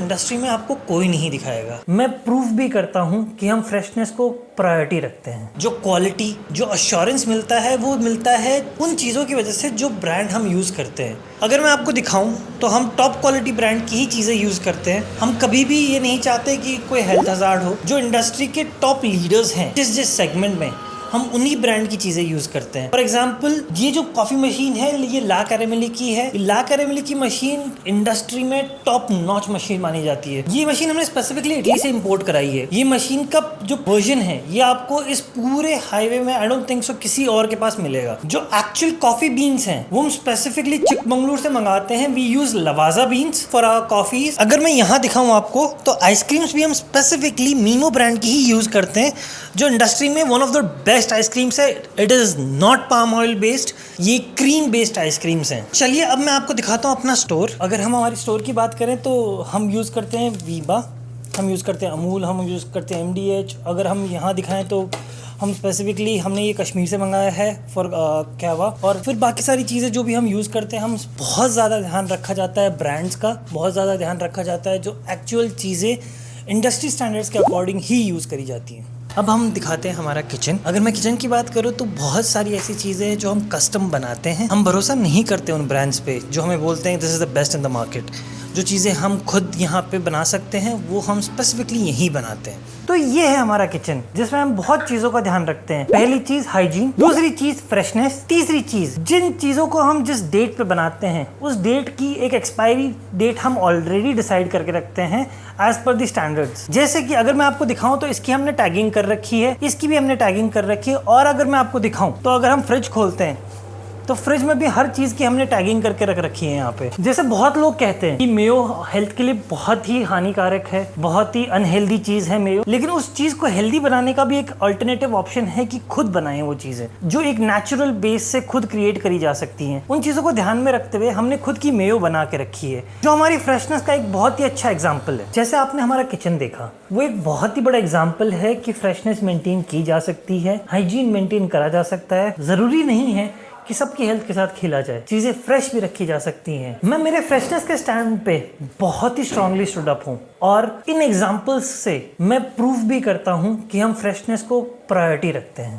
Industry में आपको कोई नहीं दिखाएगा। मैं प्रूफ भी करता हूँ कि हम फ्रेशनेस को प्रायोरिटी रखते हैं। जो क्वालिटी, जो अश्योरेंस मिलता है वो मिलता है उन चीज़ों की वजह से जो ब्रांड हम यूज़ करते हैं। अगर मैं आपको दिखाऊं तो हम टॉप क्वालिटी ब्रांड की ही चीज़ें यूज़ करते हैं। हम कभी भी ये नहीं चाहते कि कोई हेल्थ हज़ार्ड हो। जो इंडस्ट्री के टॉप लीडर्स हैं जिस सेगमेंट में, हम उन्हीं ब्रांड की चीज़ें यूज़ करते हैं। फॉर एग्जाम्पल, ये जो कॉफ़ी मशीन है ये ला कैरेमली की है। ला कैरेमली की मशीन इंडस्ट्री में टॉप नॉच मशीन मानी जाती है। ये मशीन हमने स्पेसिफिकली इटली से इंपोर्ट कराई है। ये मशीन का जो वर्जन है ये आपको इस पूरे हाईवे में आई डोंट थिंक सो किसी और के पास मिलेगा। जो एक्चुअल कॉफ़ी बीन्स हैं वो हम स्पेसिफिकली चिकमंगलुरु से मंगाते हैं। We use Lavazza beans for our coffees. अगर मैं यहाँ दिखाऊँ आपको तो आइसक्रीम्स भी हम स्पेसिफिकली मीमो ब्रांड की ही यूज़ करते हैं, जो इंडस्ट्री में one of the best ice creams है। It is not palm oil based, ये क्रीम बेस्ड आइसक्रीम्स हैं। चलिए अब मैं आपको दिखाता हूँ अपना स्टोर। अगर हम हमारी स्टोर की बात करें तो हम यूज़ करते हैं वीबा, हम यूज़ करते हैं अमूल, हम यूज़ करते हैं MDH। अगर हम यहाँ दिखाएं तो हम स्पेसिफिकली हमने ये कश्मीर से मंगाया है फॉर कहवा। और फिर बाकी सारी चीज़ें जो भी हम यूज़ करते हैं, हम बहुत ज़्यादा ध्यान रखा जाता है ब्रांड्स का, बहुत ज़्यादा ध्यान रखा जाता है जो एक्चुअल चीज़ें इंडस्ट्री स्टैंडर्ड्स के अकॉर्डिंग ही यूज़ करी जाती हैं। अब हम दिखाते हैं हमारा किचन। अगर मैं किचन की बात करूँ तो बहुत सारी ऐसी चीज़ें हैं जो हम कस्टम बनाते हैं। हम भरोसा नहीं करते उन ब्रांड्स पे जो हमें बोलते हैं this is the best in the market. जो चीज़ें हम खुद यहाँ पे बना सकते हैं वो हम स्पेसिफिकली यहीं बनाते हैं। तो ये है हमारा किचन जिसमें हम बहुत चीज़ों का ध्यान रखते हैं। पहली चीज़ हाइजीन, दूसरी चीज़ फ्रेशनेस, तीसरी चीज़ जिन चीज़ों को हम जिस डेट पे बनाते हैं उस डेट की एक एक्सपायरी डेट हम ऑलरेडी डिसाइड करके रखते हैं एज पर द स्टैंडर्ड्स। जैसे कि अगर मैं आपको दिखाऊं तो इसकी हमने टैगिंग कर रखी है, इसकी भी हमने टैगिंग कर रखी है। और अगर मैं आपको दिखाऊं तो अगर हम फ्रिज खोलते हैं तो फ्रिज में भी हर चीज़ की हमने टैगिंग करके रख रखी है यहाँ पे। जैसे बहुत लोग कहते हैं कि मेयो हेल्थ के लिए बहुत ही हानिकारक है, बहुत ही अनहेल्दी चीज़ है मेयो, लेकिन उस चीज़ को हेल्दी बनाने का भी एक अल्टरनेटिव ऑप्शन है कि खुद बनाएं वो चीज़ें जो एक नेचुरल बेस से खुद क्रिएट करी जा सकती हैं। उन चीज़ों को ध्यान में रखते हुए हमने खुद की मेयो बना के रखी है, जो हमारी फ्रेशनेस का एक बहुत ही अच्छा एग्जाम्पल है। जैसे आपने हमारा किचन देखा, वो एक बहुत ही बड़ा एग्जाम्पल है कि फ्रेशनेस मेंटेन की जा सकती है, हाइजीन मेंटेन करा जा सकता है। ज़रूरी नहीं है कि सबकी हेल्थ के साथ खेला जाए, चीज़ें फ्रेश भी रखी जा सकती हैं। मैं मेरे फ्रेशनेस के स्टैंड पे बहुत ही स्ट्रांगली स्टूड अप हूँ और इन एग्जांपल्स से मैं प्रूफ भी करता हूँ कि हम फ्रेशनेस को प्रायोरिटी रखते हैं।